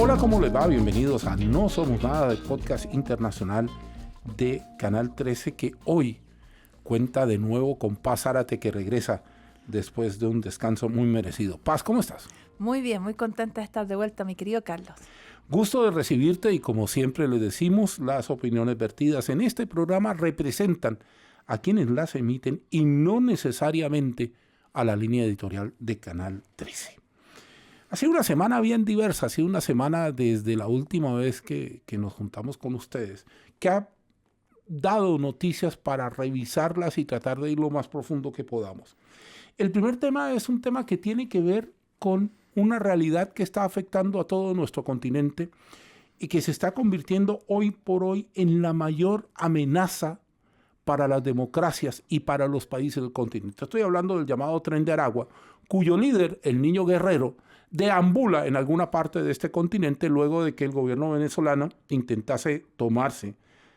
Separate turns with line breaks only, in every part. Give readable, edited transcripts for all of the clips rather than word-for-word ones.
Hola, ¿cómo les va? Bienvenidos a No Somos Nada, del podcast internacional de Canal 13, que hoy cuenta de nuevo con Paz Zárate, que regresa después de un descanso muy merecido. Paz, ¿cómo estás?
Muy bien, muy contenta de estar de vuelta, mi querido Carlos.
Gusto de recibirte y, como siempre le decimos, las opiniones vertidas en este programa representan a quienes las emiten y no necesariamente a la línea editorial de Canal 13. Ha sido una semana bien diversa, ha sido una semana desde la última vez que nos juntamos con ustedes, que ha dado noticias para revisarlas y tratar de ir lo más profundo que podamos. El primer tema es un tema que tiene que ver con una realidad que está afectando a todo nuestro continente y que se está convirtiendo hoy por hoy en la mayor amenaza para las democracias y para los países del continente. Estoy hablando del llamado Tren de Aragua, cuyo líder, el Niño Guerrero, deambula en alguna parte de este continente luego de que el gobierno venezolano intentase tomarse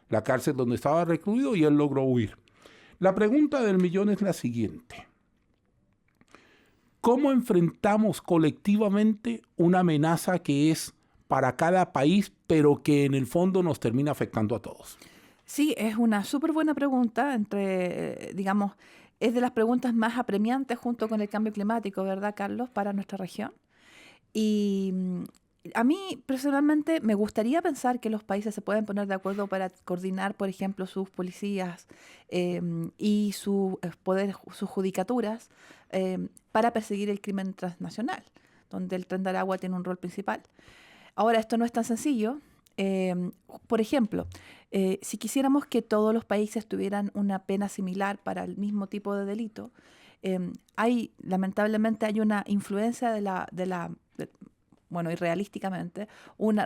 la cárcel donde estaba recluido y él logró huir. La pregunta del millón es la siguiente: ¿cómo enfrentamos colectivamente una amenaza que es para cada país, pero que en el fondo nos termina afectando a todos?
Sí, es una súper buena pregunta, es de las preguntas más apremiantes junto con el cambio climático, ¿verdad, Carlos?, para nuestra región. Y a mí personalmente me gustaría pensar que los países se pueden poner de acuerdo para coordinar, por ejemplo, sus policías y sus judicaturas para perseguir el crimen transnacional, donde el Tren de Aragua tiene un rol principal. Ahora, esto no es tan sencillo. Por ejemplo, si quisiéramos que todos los países tuvieran una pena similar para el mismo tipo de delito, lamentablemente hay una influencia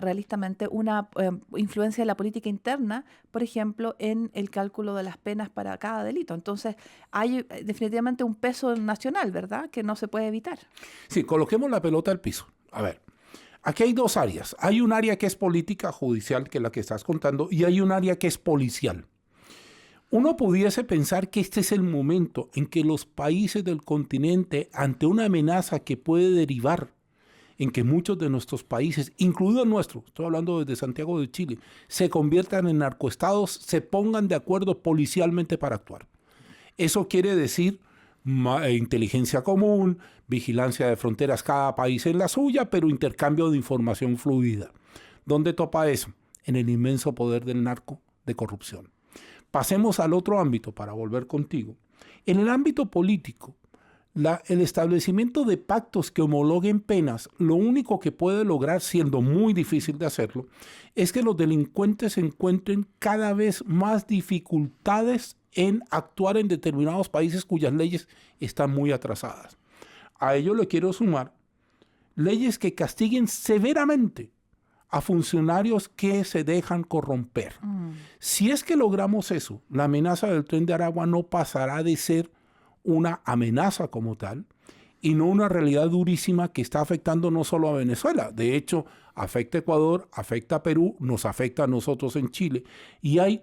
realistamente una influencia de la política interna, por ejemplo, en el cálculo de las penas para cada delito. Entonces, hay definitivamente un peso nacional, ¿verdad?, que no se puede evitar.
Sí, coloquemos la pelota al piso. A ver, aquí hay dos áreas. Hay un área que es política judicial, que es la que estás contando, y hay un área que es policial. Uno pudiese pensar que este es el momento en que los países del continente, ante una amenaza que puede derivar en que muchos de nuestros países, incluido el nuestro, estoy hablando desde Santiago de Chile, se conviertan en narcoestados, se pongan de acuerdo policialmente para actuar. Eso quiere decir inteligencia común, vigilancia de fronteras, cada país en la suya, pero intercambio de información fluida. ¿Dónde topa eso? En el inmenso poder del narco de corrupción. Pasemos al otro ámbito para volver contigo. En el ámbito político, el establecimiento de pactos que homologuen penas, lo único que puede lograr, siendo muy difícil de hacerlo, es que los delincuentes encuentren cada vez más dificultades en actuar en determinados países cuyas leyes están muy atrasadas. A ello le quiero sumar leyes que castiguen severamente a funcionarios que se dejan corromper. Si es que logramos eso, la amenaza del Tren de Aragua no pasará de ser una amenaza como tal y no una realidad durísima que está afectando no solo a Venezuela. De hecho, afecta a Ecuador, afecta a Perú, nos afecta a nosotros en Chile. Y hay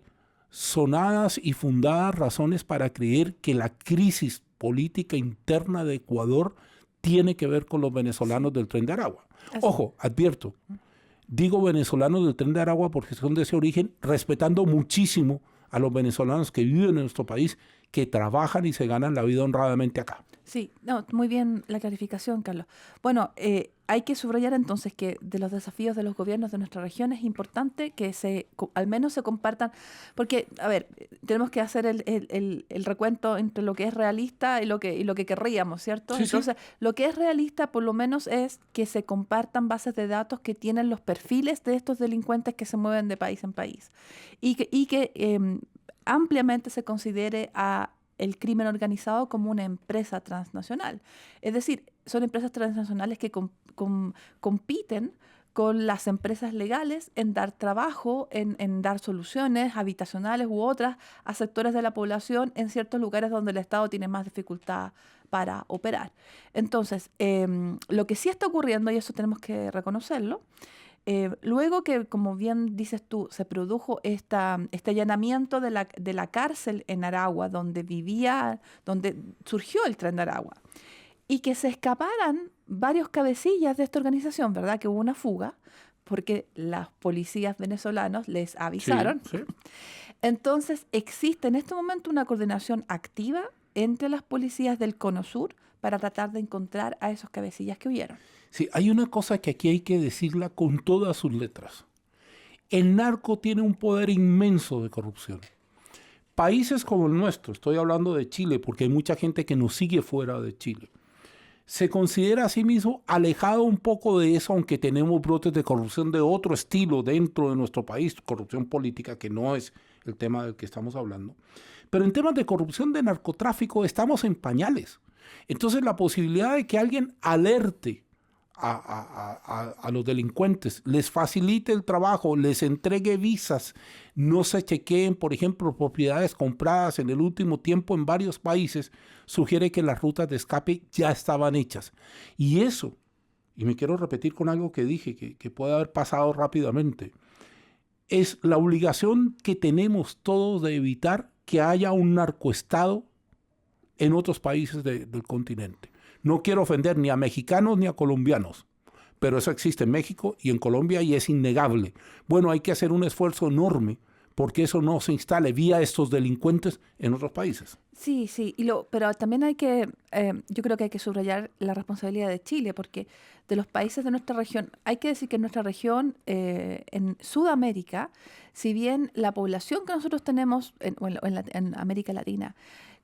sonadas y fundadas razones para creer que la crisis política interna de Ecuador tiene que ver con los venezolanos del Tren de Aragua. Ojo, advierto, digo venezolanos del Tren de Aragua porque son de ese origen, respetando muchísimo a los venezolanos que viven en nuestro país, que trabajan y se ganan la vida honradamente acá.
Sí, no, muy bien la clarificación, Carlos. Bueno, hay que subrayar entonces que de los desafíos de los gobiernos de nuestra región es importante que al menos se compartan, porque, a ver, tenemos que hacer el recuento entre lo que es realista y lo que querríamos, ¿cierto?
Sí,
entonces,
sí.
Lo que es realista por lo menos es que se compartan bases de datos que tienen los perfiles de estos delincuentes que se mueven de país en país y que ampliamente se considere a el crimen organizado como una empresa transnacional. Es decir, son empresas transnacionales que compiten con las empresas legales en dar trabajo, en dar soluciones habitacionales u otras a sectores de la población en ciertos lugares donde el Estado tiene más dificultad para operar. Entonces, lo que sí está ocurriendo, y eso tenemos que reconocerlo, luego que, como bien dices tú, se produjo este allanamiento de la cárcel en Aragua, donde surgió el Tren de Aragua, y que se escaparan varios cabecillas de esta organización, ¿verdad? Que hubo una fuga, porque los policías venezolanos les avisaron.
Sí, sí.
Entonces, existe en este momento una coordinación activa entre las policías del Cono Sur para tratar de encontrar a esos cabecillas que huyeron.
Sí, hay una cosa que aquí hay que decirla con todas sus letras. El narco tiene un poder inmenso de corrupción. Países como el nuestro, estoy hablando de Chile porque hay mucha gente que nos sigue fuera de Chile, se considera a sí mismo alejado un poco de eso, aunque tenemos brotes de corrupción de otro estilo dentro de nuestro país, corrupción política, que no es el tema del que estamos hablando. Pero en temas de corrupción de narcotráfico estamos en pañales. Entonces la posibilidad de que alguien alerte a los delincuentes, les facilite el trabajo, les entregue visas, no se chequeen, por ejemplo, propiedades compradas en el último tiempo en varios países, sugiere que las rutas de escape ya estaban hechas. Y eso, y me quiero repetir con algo que dije, que puede haber pasado rápidamente, es la obligación que tenemos todos de evitar que haya un narcoestado en otros países del continente. No quiero ofender ni a mexicanos ni a colombianos, pero eso existe en México y en Colombia y es innegable. Bueno, hay que hacer un esfuerzo enorme porque eso no se instale vía estos delincuentes en otros países.
Sí, sí, pero también yo creo que hay que subrayar la responsabilidad de Chile, porque de los países de nuestra región, hay que decir que en nuestra región, en Sudamérica, si bien la población que nosotros tenemos en América Latina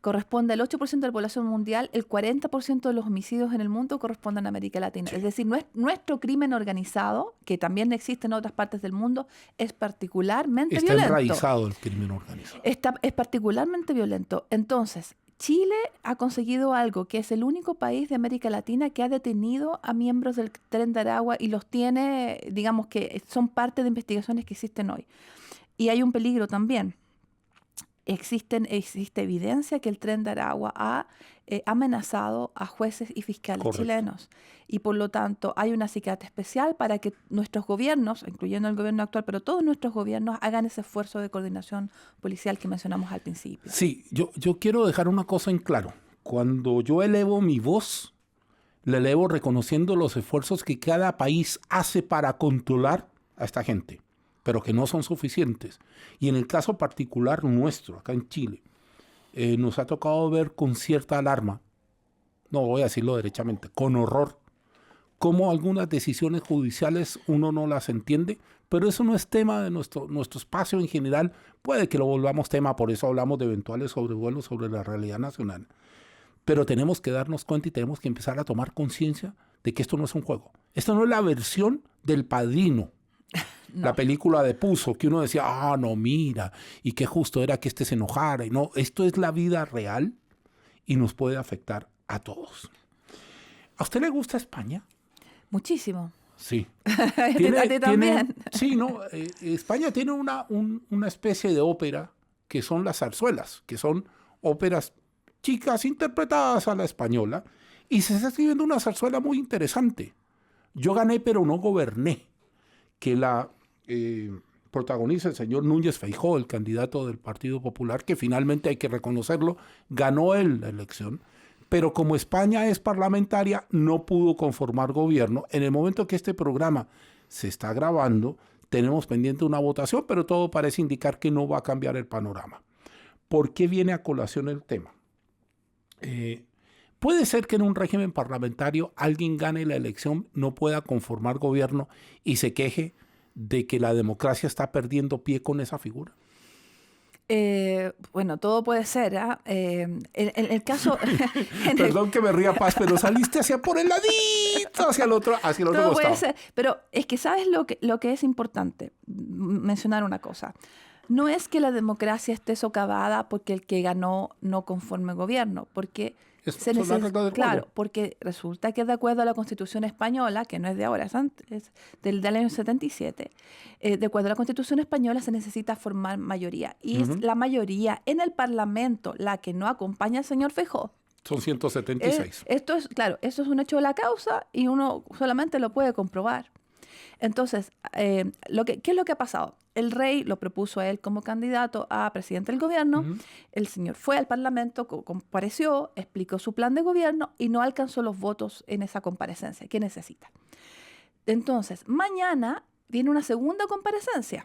corresponde al 8% de la población mundial, el 40% de los homicidios en el mundo corresponden a América Latina. Sí. Es decir, nuestro crimen organizado, que también existe en otras partes del mundo, es particularmente violento.
Está enraizado el crimen organizado.
Es particularmente violento. Entonces, Chile ha conseguido algo, que es el único país de América Latina que ha detenido a miembros del Tren de Aragua y los tiene, digamos que son parte de investigaciones que existen hoy. Y hay un peligro también. Existe evidencia que el Tren de Aragua ha amenazado a jueces y fiscales
Correcto.
chilenos. Y por lo tanto hay una acicate especial para que nuestros gobiernos, incluyendo el gobierno actual, pero todos nuestros gobiernos hagan ese esfuerzo de coordinación policial que mencionamos al principio.
Sí, yo quiero dejar una cosa en claro. Cuando yo elevo mi voz, la elevo reconociendo los esfuerzos que cada país hace para controlar a esta gente, pero que no son suficientes. Y en el caso particular nuestro, acá en Chile, nos ha tocado ver con cierta alarma, no voy a decirlo derechamente, con horror, cómo algunas decisiones judiciales uno no las entiende, pero eso no es tema de nuestro espacio en general. Puede que lo volvamos tema, por eso hablamos de eventuales sobrevuelos sobre la realidad nacional. Pero tenemos que darnos cuenta y tenemos que empezar a tomar conciencia de que esto no es un juego. Esto no es la versión del Padrino. No. La película de Puzo, que uno decía, no, mira, y qué justo era que este se enojara. Y no, esto es la vida real y nos puede afectar a todos. ¿A usted le gusta España?
Muchísimo.
Sí.
¿A ti también?
Sí, no. España tiene una especie de ópera que son las zarzuelas, que son óperas chicas interpretadas a la española, y se está escribiendo una zarzuela muy interesante. Yo gané, pero no goberné, que la protagoniza el señor Núñez Feijóo, el candidato del Partido Popular, que finalmente, hay que reconocerlo, ganó él la elección, pero como España es parlamentaria, no pudo conformar gobierno. En el momento que este programa se está grabando, tenemos pendiente una votación, pero todo parece indicar que no va a cambiar el panorama. ¿Por qué viene a colación el tema? Puede ser que en un régimen parlamentario alguien gane la elección, no pueda conformar gobierno y se queje de que la democracia está perdiendo pie con esa figura.
Bueno, todo puede ser. En el caso...
Perdón que me ría, Paz, pero saliste hacia por el ladito, hacia el otro
todo
costado.
Puede ser, pero es que ¿sabes lo que es importante? Mencionar una cosa. No es que la democracia esté socavada porque el que ganó no conforme gobierno, porque claro, porque resulta que de acuerdo a la Constitución española, que no es de ahora, es del año 77, de acuerdo a la Constitución española se necesita formar mayoría. Y es la mayoría en el Parlamento la que no acompaña al señor Feijóo.
Son 176.
Esto es un hecho de la causa y uno solamente lo puede comprobar. Entonces, ¿qué es lo que ha pasado? El rey lo propuso a él como candidato a presidente del gobierno. El señor fue al Parlamento, compareció, explicó su plan de gobierno y no alcanzó los votos en esa comparecencia. ¿Qué necesita? Entonces, mañana viene una segunda comparecencia,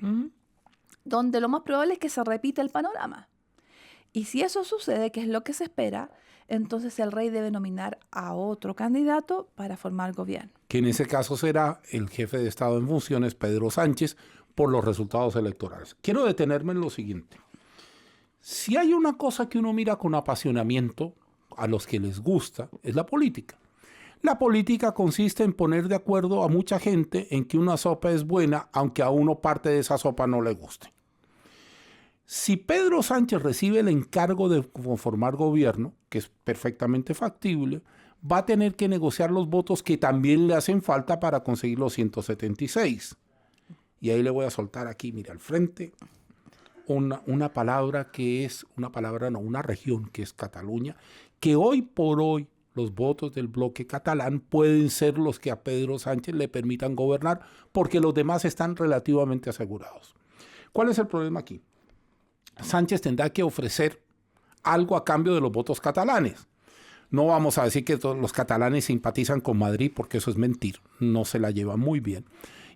donde lo más probable es que se repita el panorama. Y si eso sucede, que es lo que se espera, entonces el rey debe nominar a otro candidato para formar gobierno.
Que en ese caso será el jefe de Estado en funciones, Pedro Sánchez, por los resultados electorales. Quiero detenerme en lo siguiente. Si hay una cosa que uno mira con apasionamiento a los que les gusta, es la política. La política consiste en poner de acuerdo a mucha gente en que una sopa es buena, aunque a uno parte de esa sopa no le guste. Si Pedro Sánchez recibe el encargo de conformar gobierno, que es perfectamente factible, va a tener que negociar los votos que también le hacen falta para conseguir los 176. Y ahí le voy a soltar aquí, mira, al frente, una palabra que es, una región que es Cataluña, que hoy por hoy los votos del bloque catalán pueden ser los que a Pedro Sánchez le permitan gobernar, porque los demás están relativamente asegurados. ¿Cuál es el problema aquí? Sánchez tendrá que ofrecer algo a cambio de los votos catalanes. No vamos a decir que todos los catalanes simpatizan con Madrid, porque eso es mentir, no se la llevan muy bien.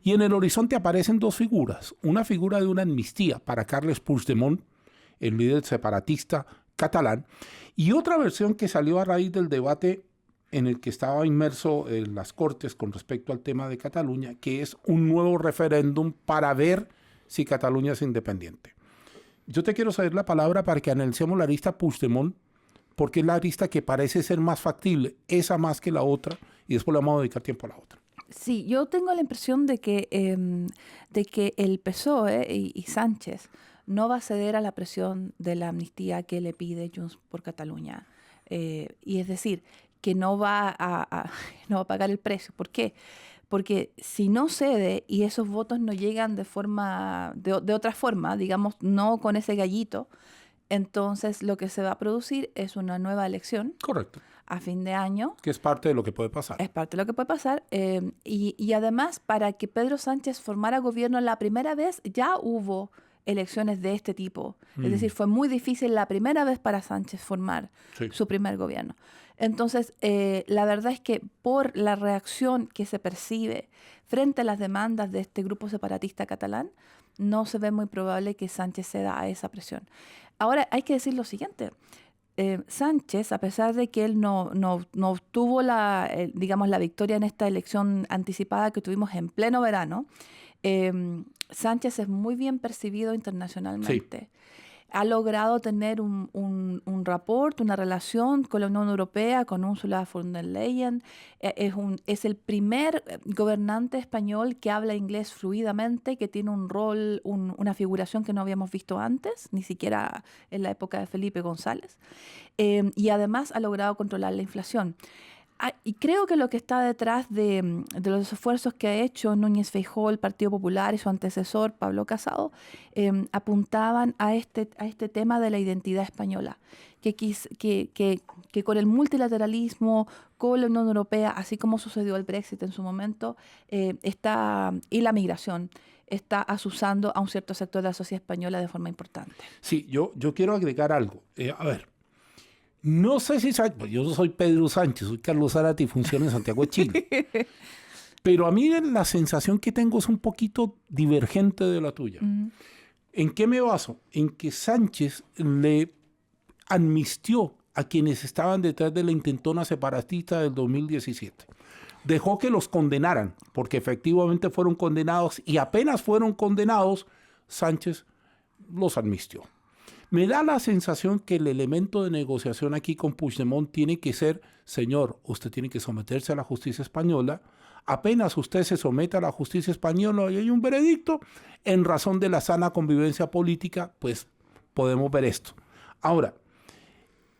Y en el horizonte aparecen dos figuras. Una figura de una amnistía para Carles Puigdemont, el líder separatista catalán, y otra versión que salió a raíz del debate en el que estaba inmerso en las Cortes con respecto al tema de Cataluña, que es un nuevo referéndum para ver si Cataluña es independiente. Yo te quiero saber la palabra para que analicemos la arista Puigdemont, porque es la arista que parece ser más factible, esa más que la otra, y después le vamos a dedicar tiempo a la otra.
Sí, yo tengo la impresión de que el PSOE y Sánchez no va a ceder a la presión de la amnistía que le pide Junts por Cataluña. Y es decir, que no va a pagar el precio. ¿Por qué? Porque si no cede y esos votos no llegan de otra forma, digamos, no con ese gallito, entonces lo que se va a producir es una nueva elección.
Correcto.
A fin de año.
Que es parte de lo que puede pasar.
Es parte de lo que puede pasar. Y además, para que Pedro Sánchez formara gobierno la primera vez, ya hubo elecciones de este tipo. Es decir, fue muy difícil la primera vez para Sánchez formar su primer gobierno. Entonces, la verdad es que por la reacción que se percibe frente a las demandas de este grupo separatista catalán, no se ve muy probable que Sánchez ceda a esa presión. Ahora, hay que decir lo siguiente. Sánchez, a pesar de que él no obtuvo la victoria en esta elección anticipada que tuvimos en pleno verano, Sánchez es muy bien percibido internacionalmente. Sí. Ha logrado tener un rapport, una relación con la Unión Europea, con Ursula von der Leyen. Es el primer gobernante español que habla inglés fluidamente, que tiene un rol, una figuración que no habíamos visto antes, ni siquiera en la época de Felipe González. Y además ha logrado controlar la inflación. Y creo que lo que está detrás de los esfuerzos que ha hecho Núñez Feijóo, el Partido Popular y su antecesor, Pablo Casado, apuntaban a este tema de la identidad española, que con el multilateralismo, con la Unión Europea, así como sucedió el Brexit en su momento, y la migración, está azuzando a un cierto sector de la sociedad española de forma importante.
Sí, yo quiero agregar algo. A ver. No sé si sabes, pues yo no soy Pedro Sánchez, soy Carlos Zárate y funciono en Santiago de Chile. Pero a mí la sensación que tengo es un poquito divergente de la tuya. ¿En qué me baso? En que Sánchez le amnistió a quienes estaban detrás de la intentona separatista del 2017. Dejó que los condenaran, porque efectivamente fueron condenados, y apenas fueron condenados, Sánchez los amnistió. Me da la sensación que el elemento de negociación aquí con Puigdemont tiene que ser, señor, usted tiene que someterse a la justicia española. Apenas usted se someta a la justicia española y hay un veredicto, en razón de la sana convivencia política, pues podemos ver esto. Ahora,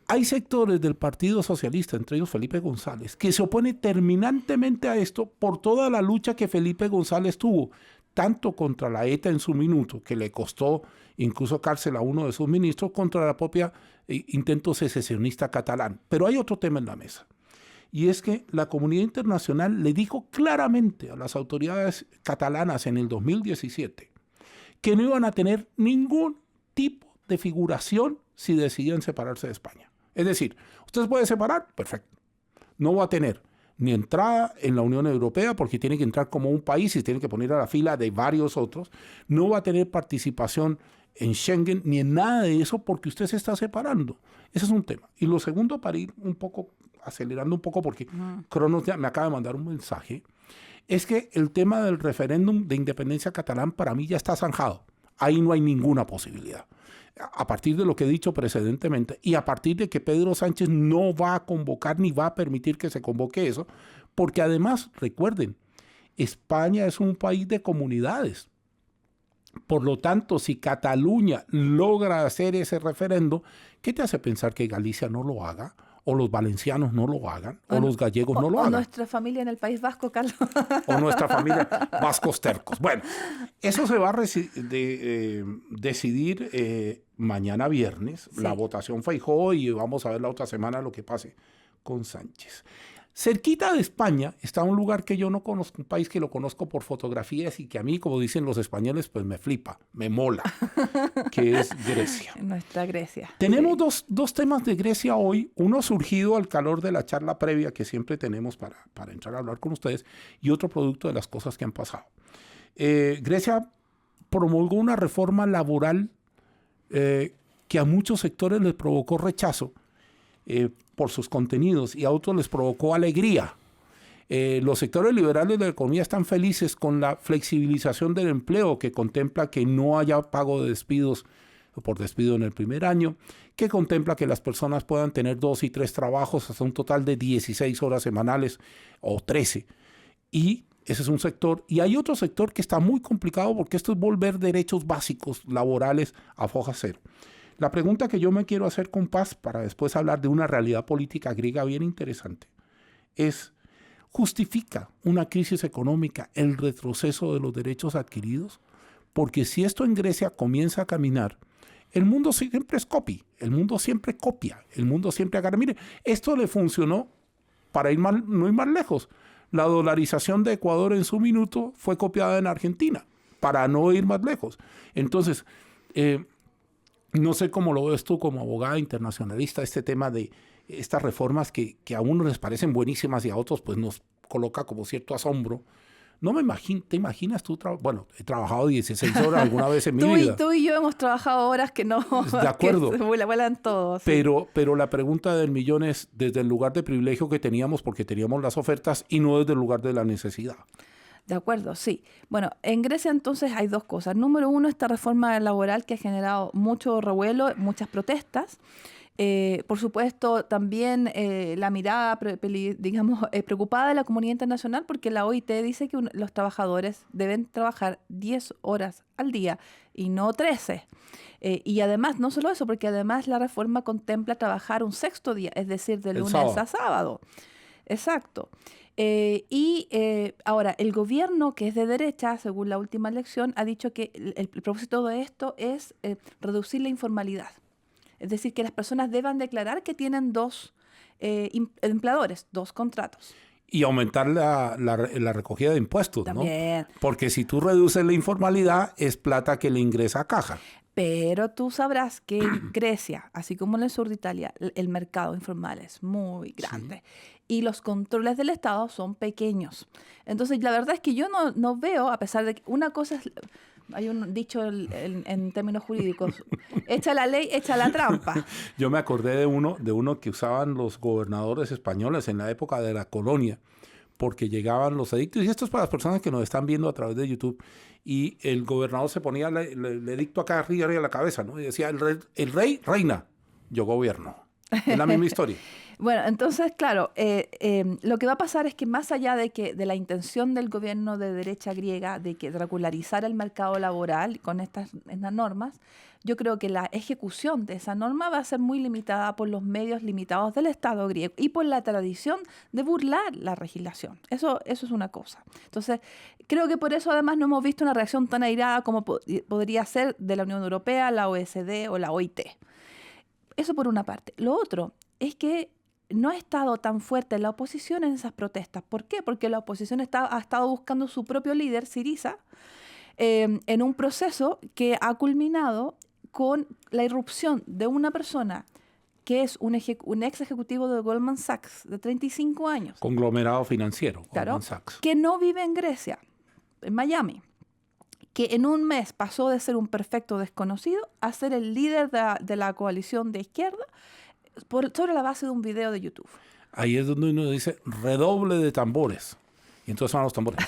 hay sectores del Partido Socialista, entre ellos Felipe González, que se opone terminantemente a esto por toda la lucha que Felipe González tuvo, tanto contra la ETA en su minuto, que le costó incluso cárcel a uno de sus ministros, contra la propia intento secesionista catalán. Pero hay otro tema en la mesa, y es que la comunidad internacional le dijo claramente a las autoridades catalanas en el 2017 que no iban a tener ningún tipo de figuración si decidían separarse de España. Es decir, ¿ustedes pueden separar? Perfecto. No va a tener ni entrada en la Unión Europea, porque tiene que entrar como un país y tiene que poner a la fila de varios otros. No va a tener participación en Schengen ni en nada de eso porque usted se está separando. Ese es un tema. Y lo segundo, para ir un poco, acelerando un poco, porque Cronos ya me acaba de mandar un mensaje, es que el tema del referéndum de independencia catalán para mí ya está zanjado. Ahí no hay ninguna posibilidad. A partir de lo que he dicho precedentemente y a partir de que Pedro Sánchez no va a convocar ni va a permitir que se convoque eso, porque además, recuerden, España es un país de comunidades. Por lo tanto, si Cataluña logra hacer ese referendo, ¿qué te hace pensar que Galicia no lo haga? ¿O los valencianos no lo hagan? ¿O los gallegos no lo hagan?
O nuestra familia en el País Vasco, Carlos.
O nuestra familia vascos tercos. Bueno, eso se va a decidir mañana viernes. Sí. La votación Feijóo y vamos a ver la otra semana lo que pase con Sánchez. Cerquita de España está un lugar que yo no conozco, un país que lo conozco por fotografías y que a mí, como dicen los españoles, pues me flipa, me mola, que es Grecia.
Nuestra Grecia.
Tenemos dos temas de Grecia hoy, uno surgido al calor de la charla previa que siempre tenemos para entrar a hablar con ustedes y otro producto de las cosas que han pasado. Grecia promulgó una reforma laboral que a muchos sectores les provocó rechazo, por sus contenidos y a otros les provocó alegría. Los sectores liberales de la economía están felices con la flexibilización del empleo que contempla que no haya pago de despidos por despido en el primer año, que contempla que las personas puedan tener 2 y 3 trabajos hasta un total de 16 horas semanales o 13. Y ese es un sector. Y hay otro sector que está muy complicado porque esto es volver derechos básicos laborales a foja cero. La pregunta que yo me quiero hacer con Paz, para después hablar de una realidad política griega bien interesante, es, ¿justifica una crisis económica el retroceso de los derechos adquiridos? Porque si esto en Grecia comienza a caminar, el mundo siempre es copy, el mundo siempre copia, el mundo siempre agarra. Mire, esto le funcionó para no ir más lejos. La dolarización de Ecuador en su minuto fue copiada en Argentina, para no ir más lejos. Entonces, no sé cómo lo ves tú como abogada internacionalista, este tema de estas reformas que a unos les parecen buenísimas y a otros pues nos coloca como cierto asombro. No me imagino, ¿te imaginas tú? Bueno, he trabajado 16 horas alguna vez en mi vida.
Tú y yo hemos trabajado horas que no...
De acuerdo.
Que vuelan todos.
Sí. Pero la pregunta del millón es desde el lugar de privilegio que teníamos porque teníamos las ofertas y no desde el lugar de la necesidad.
De acuerdo, sí. Bueno, en Grecia entonces hay 2 cosas. Número 1, esta reforma laboral que ha generado mucho revuelo, muchas protestas. Por supuesto, también la mirada, preocupada de la comunidad internacional porque la OIT dice que los trabajadores deben trabajar 10 horas al día y no 13. Y además, no solo eso, porque además la reforma contempla trabajar un 6º día, es decir, de lunes a sábado. Exacto. Ahora, el gobierno, que es de derecha, según la última elección, ha dicho que el propósito de esto es reducir la informalidad. Es decir, que las personas deban declarar que tienen 2 empleadores, 2 contratos.
Y aumentar la recogida de impuestos,
también,
¿no? Porque si tú reduces la informalidad, es plata que le ingresa a caja.
Pero tú sabrás que en Grecia, así como en el sur de Italia, el mercado informal es muy grande. Sí. Y los controles del Estado son pequeños. Entonces, la verdad es que yo no veo, a pesar de que una cosa es... Hay un dicho en términos jurídicos, echa la ley, echa la trampa.
Yo me acordé de uno que usaban los gobernadores españoles en la época de la colonia, porque llegaban los edictos, y esto es para las personas que nos están viendo a través de YouTube, y el gobernador se ponía el edicto acá arriba de la cabeza, ¿no? Y decía, el rey reina, yo gobierno. Es la misma historia.
Bueno, entonces, claro, lo que va a pasar es que más allá de la intención del gobierno de derecha griega de regularizar el mercado laboral con estas normas, yo creo que la ejecución de esa norma va a ser muy limitada por los medios limitados del Estado griego y por la tradición de burlar la legislación. Eso es una cosa. Entonces, creo que por eso además no hemos visto una reacción tan airada como podría ser de la Unión Europea, la OECD o la OIT. Eso por una parte. Lo otro es que no ha estado tan fuerte la oposición en esas protestas. ¿Por qué? Porque la oposición ha estado buscando su propio líder, Syriza, en un proceso que ha culminado con la irrupción de una persona que es un ex ejecutivo de Goldman Sachs de 35 años.
Conglomerado financiero,
Claro,
Goldman Sachs.
Que no vive en Grecia, en Miami, que en un mes pasó de ser un perfecto desconocido a ser el líder de la coalición de izquierda sobre la base de un video de YouTube.
Ahí es donde uno dice redoble de tambores. Y entonces van los tambores.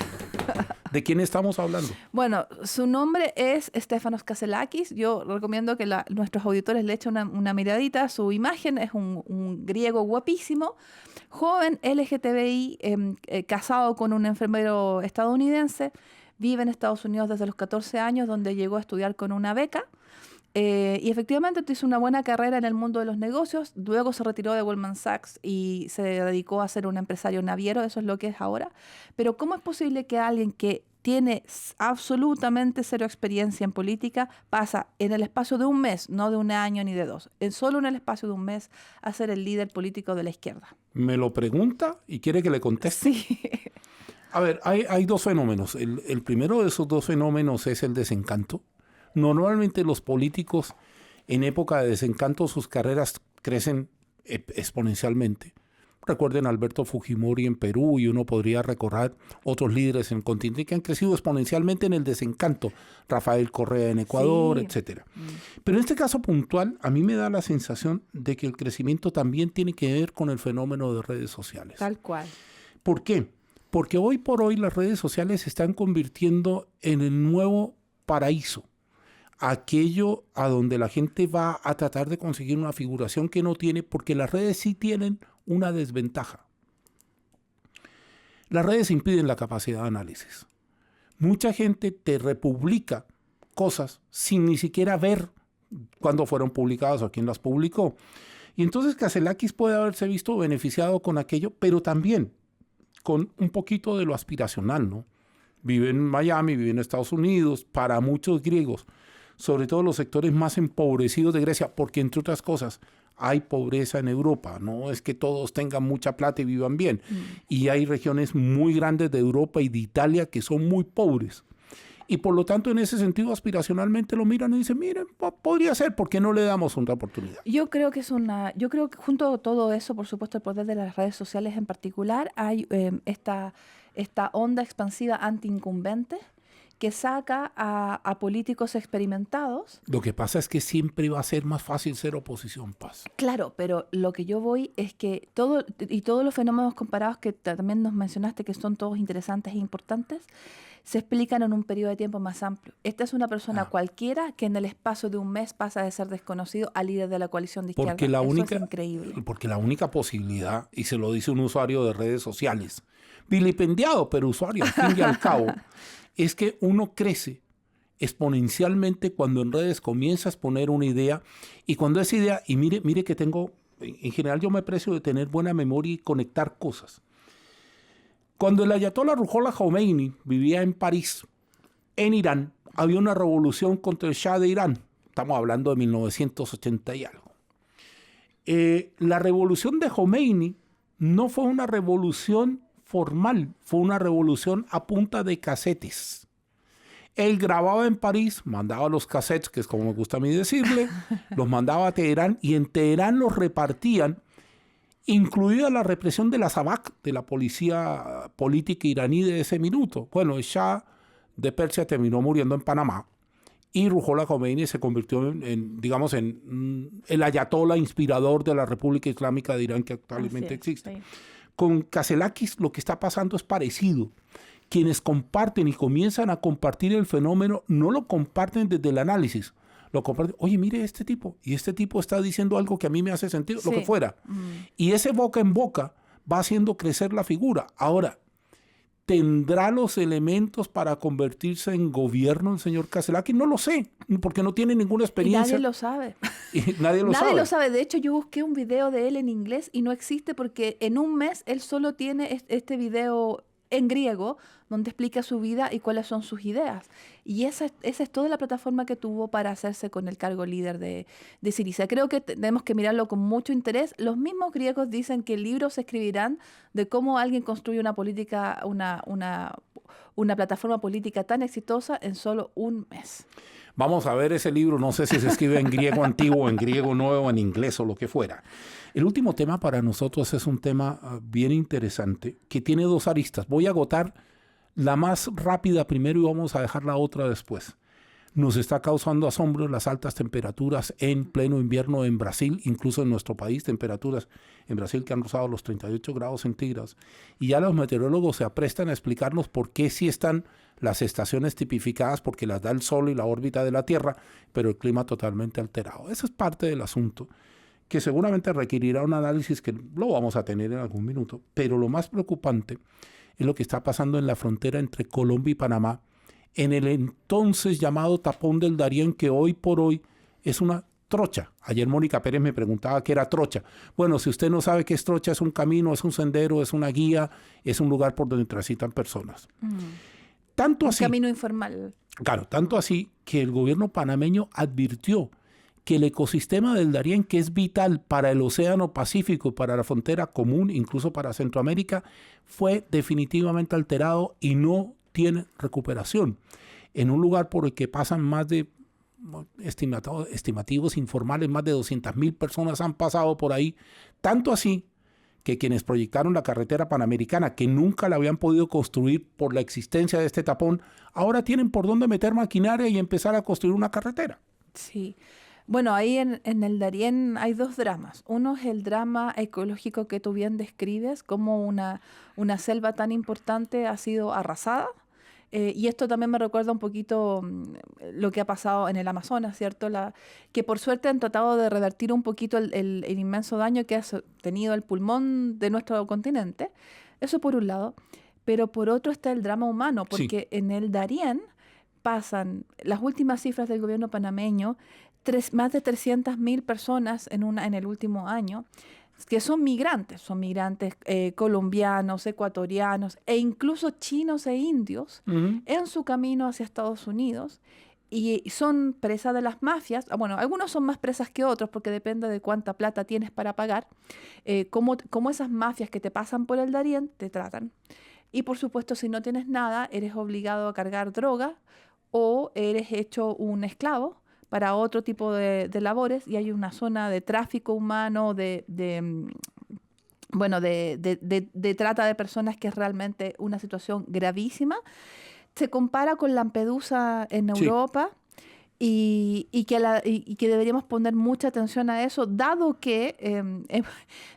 ¿De quién estamos hablando?
Bueno, su nombre es Stefanos Kasselakis. Yo recomiendo que nuestros auditores le echen una miradita. Su imagen es un griego guapísimo, joven, LGTBI, casado con un enfermero estadounidense. Vive en Estados Unidos desde los 14 años, donde llegó a estudiar con una beca. Y efectivamente hizo una buena carrera en el mundo de los negocios. Luego se retiró de Goldman Sachs y se dedicó a ser un empresario naviero. Eso es lo que es ahora. Pero ¿cómo es posible que alguien que tiene absolutamente cero experiencia en política pasa en el espacio de un mes, no de un año ni de dos, solo en el espacio de un mes a ser el líder político de la izquierda?
Me lo pregunta y quiere que le conteste.
Sí.
A ver, hay dos fenómenos. El primero de esos dos fenómenos es el desencanto. Normalmente los políticos en época de desencanto sus carreras crecen exponencialmente. Recuerden a Alberto Fujimori en Perú y uno podría recordar otros líderes en el continente que han crecido exponencialmente en el desencanto. Rafael Correa en Ecuador,
Sí.
etc. Pero en este caso puntual, a mí me da la sensación de que el crecimiento también tiene que ver con el fenómeno de redes sociales.
Tal cual.
¿Por qué? Porque hoy por hoy las redes sociales se están convirtiendo en el nuevo paraíso. Aquello a donde la gente va a tratar de conseguir una figuración que no tiene, porque las redes sí tienen una desventaja. Las redes impiden la capacidad de análisis. Mucha gente te republica cosas sin ni siquiera ver cuándo fueron publicadas o quién las publicó. Y entonces Kasselakis puede haberse visto beneficiado con aquello, pero también con un poquito de lo aspiracional, ¿no? Vive en Miami, vive en Estados Unidos, para muchos griegos, sobre todo los sectores más empobrecidos de Grecia, porque entre otras cosas hay pobreza en Europa, no es que todos tengan mucha plata y vivan bien, y hay regiones muy grandes de Europa y de Italia que son muy pobres, y por lo tanto en ese sentido aspiracionalmente lo miran y dicen, miren, podría ser, ¿por qué no le damos una oportunidad?
Yo creo que junto a todo eso, por supuesto, el poder de las redes sociales en particular, hay esta onda expansiva anti-incumbente que saca a políticos experimentados.
Lo que pasa es que siempre va a ser más fácil ser oposición, Paz.
Claro, pero lo que yo voy es que todos los fenómenos comparados que también nos mencionaste, que son todos interesantes e importantes, se explican en un periodo de tiempo más amplio. Esta es una persona cualquiera que en el espacio de un mes pasa de ser desconocido a líder de la coalición de izquierda. Eso es increíble.
Porque la única posibilidad, y se lo dice un usuario de redes sociales, vilipendiado, pero usuario al fin y al cabo, es que uno crece exponencialmente cuando en redes comienza a exponer una idea, y cuando esa idea, y mire que tengo, en general yo me precio de tener buena memoria y conectar cosas. Cuando el ayatollah Ruhollah Khomeini vivía en París, en Irán, había una revolución contra el Shah de Irán. Estamos hablando de 1980 y algo. La revolución de Khomeini no fue una revolución formal, fue una revolución a punta de casetes. Él grababa en París, mandaba los cassettes, que es como me gusta a mí decirle, los mandaba a Teherán y en Teherán los repartían, incluida la represión de la SAVAK, de la policía política iraní de ese minuto. Bueno, el Shah de Persia terminó muriendo en Panamá y Ruhollah Khomeini se convirtió en el ayatollah inspirador de la República Islámica de Irán que actualmente existe. Sí. Con Kasselakis lo que está pasando es parecido. Quienes comparten y comienzan a compartir el fenómeno no lo comparten desde el análisis. Lo comparten, oye, mire este tipo, y este tipo está diciendo algo que a mí me hace sentido, lo que fuera. Y ese boca en boca va haciendo crecer la figura. Ahora, ¿tendrá los elementos para convertirse en gobierno el señor Kasselakis? No lo sé, porque no tiene ninguna experiencia.
Y nadie lo sabe.
Nadie lo
sabe. De hecho, yo busqué un video de él en inglés y no existe porque en un mes él solo tiene este video en griego, donde explica su vida y cuáles son sus ideas. Y esa es toda la plataforma que tuvo para hacerse con el cargo líder de Syriza. Creo que tenemos que mirarlo con mucho interés. Los mismos griegos dicen que libros se escribirán de cómo alguien construye una política, una plataforma política tan exitosa en solo un mes.
Vamos a ver ese libro, no sé si se escribe en griego antiguo, en griego nuevo, en inglés o lo que fuera. El último tema para nosotros es un tema bien interesante que tiene dos aristas. Voy a agotar la más rápida primero y vamos a dejar la otra después. Nos está causando asombro las altas temperaturas en pleno invierno en Brasil, incluso en nuestro país, temperaturas en Brasil que han rozado los 38 grados centígrados. Y ya los meteorólogos se aprestan a explicarnos por qué sí están las estaciones tipificadas, porque las da el Sol y la órbita de la Tierra, pero el clima totalmente alterado. Eso es parte del asunto, que seguramente requerirá un análisis que lo vamos a tener en algún minuto. Pero lo más preocupante es lo que está pasando en la frontera entre Colombia y Panamá, en el entonces llamado tapón del Darién, que hoy por hoy es una trocha. Ayer Mónica Pérez me preguntaba qué era trocha. Bueno, si usted no sabe qué es trocha, es un camino, es un sendero, es una guía, es un lugar por donde transitan personas. Tanto así,
camino informal.
Claro, tanto así que el gobierno panameño advirtió que el ecosistema del Darién, que es vital para el Océano Pacífico, para la frontera común, incluso para Centroamérica, fue definitivamente alterado y no tiene recuperación. En un lugar por el que pasan más de estimativos informales, más de 200,000 personas han pasado por ahí, tanto así que quienes proyectaron la carretera panamericana, que nunca la habían podido construir por la existencia de este tapón, ahora tienen por dónde meter maquinaria y empezar a construir una carretera.
Sí. Bueno, ahí en el Darién hay dos dramas. Uno es el drama ecológico que tú bien describes, como una selva tan importante ha sido arrasada. Y esto también me recuerda un poquito lo que ha pasado en el Amazonas, ¿cierto? Que por suerte han tratado de revertir un poquito el inmenso daño que ha tenido el pulmón de nuestro continente. Eso por un lado. Pero por otro está el drama humano, porque sí, en el Darién pasan, las últimas cifras del gobierno panameño, más de 300,000 personas en el último año, que son migrantes colombianos, ecuatorianos e incluso chinos e indios en su camino hacia Estados Unidos, y son presas de las mafias. Bueno, algunos son más presas que otros porque depende de cuánta plata tienes para pagar, como esas mafias que te pasan por el Darién te tratan. Y por supuesto, si no tienes nada, eres obligado a cargar droga o eres hecho un esclavo para otro tipo de labores, y hay una zona de tráfico humano, de trata de personas, que es realmente una situación gravísima. Se compara con Lampedusa en Europa, sí, y que deberíamos poner mucha atención a eso, dado que,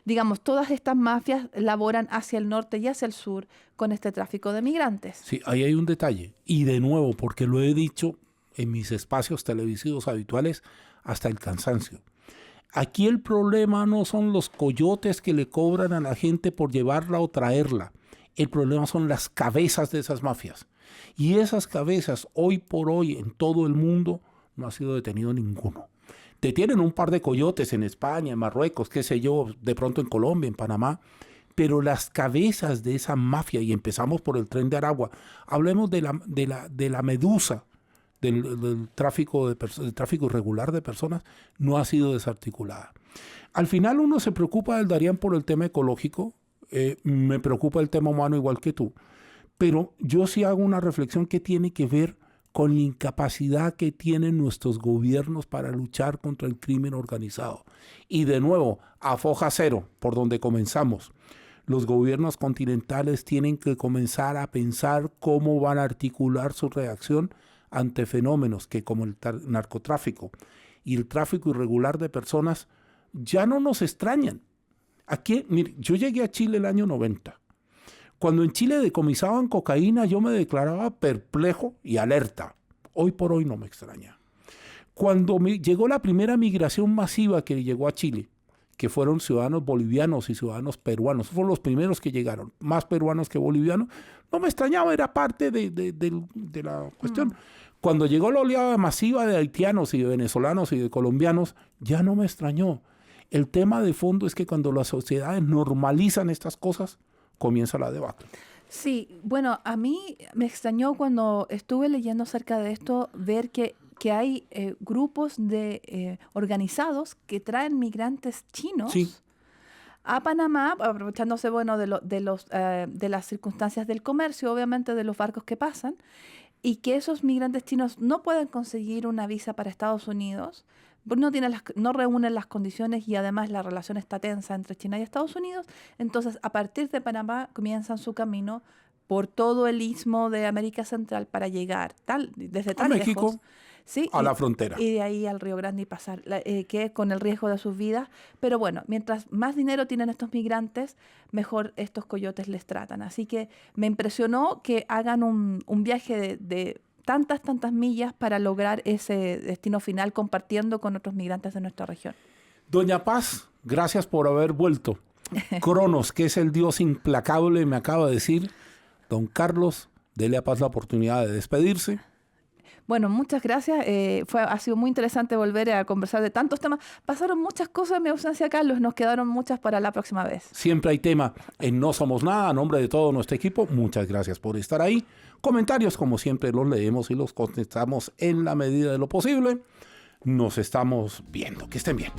digamos, todas estas mafias laboran hacia el norte y hacia el sur con este tráfico de migrantes.
Sí, ahí hay un detalle, y de nuevo, porque lo he dicho en mis espacios televisivos habituales hasta el cansancio. Aquí el problema no son los coyotes que le cobran a la gente por llevarla o traerla. El problema son las cabezas de esas mafias. Y esas cabezas, hoy por hoy, en todo el mundo, no ha sido detenido ninguno. Detienen un par de coyotes en España, en Marruecos, qué sé yo, de pronto en Colombia, en Panamá. Pero las cabezas de esa mafia, y empezamos por el Tren de Aragua, hablemos de la medusa, del tráfico irregular de personas, no ha sido desarticulada. Al final uno se preocupa del Darién por el tema ecológico, me preocupa el tema humano igual que tú, pero yo sí hago una reflexión que tiene que ver con la incapacidad que tienen nuestros gobiernos para luchar contra el crimen organizado. Y de nuevo, a foja cero, por donde comenzamos. Los gobiernos continentales tienen que comenzar a pensar cómo van a articular su reacción ante fenómenos que, como el narcotráfico y el tráfico irregular de personas, ya no nos extrañan. Aquí, mire, yo llegué a Chile el año 90. Cuando en Chile decomisaban cocaína, yo me declaraba perplejo y alerta. Hoy por hoy no me extraña. Cuando llegó la primera migración masiva que llegó a Chile, que fueron ciudadanos bolivianos y ciudadanos peruanos, fueron los primeros que llegaron, más peruanos que bolivianos, no me extrañaba, era parte de la cuestión. Cuando llegó la oleada masiva de haitianos y de venezolanos y de colombianos, ya no me extrañó. El tema de fondo es que cuando las sociedades normalizan estas cosas, comienza la debacle.
Sí, bueno, a mí me extrañó cuando estuve leyendo acerca de esto, ver que hay grupos organizados que traen migrantes chinos, sí, a Panamá, aprovechándose, bueno, de las circunstancias del comercio, obviamente de los barcos que pasan, y que esos migrantes chinos no pueden conseguir una visa para Estados Unidos, no reúnen las condiciones y además la relación está tensa entre China y Estados Unidos. Entonces, a partir de Panamá comienzan su camino por todo el istmo de América Central para llegar desde tan
México,
lejos, ¿sí?
a la frontera.
Y de ahí al Río Grande y pasar, que con el riesgo de sus vidas. Pero bueno, mientras más dinero tienen estos migrantes, mejor estos coyotes les tratan. Así que me impresionó que hagan un viaje de tantas millas para lograr ese destino final compartiendo con otros migrantes de nuestra región.
Doña Paz, gracias por haber vuelto. Cronos, que es el dios implacable, me acaba de decir. Don Carlos, dele a Paz la oportunidad de despedirse.
Bueno, muchas gracias. Ha sido muy interesante volver a conversar de tantos temas. Pasaron muchas cosas en mi ausencia, Carlos. Nos quedaron muchas para la próxima vez.
Siempre hay tema en No Somos Nada. A nombre de todo nuestro equipo, muchas gracias por estar ahí. Comentarios, como siempre, los leemos y los contestamos en la medida de lo posible. Nos estamos viendo. Que estén bien.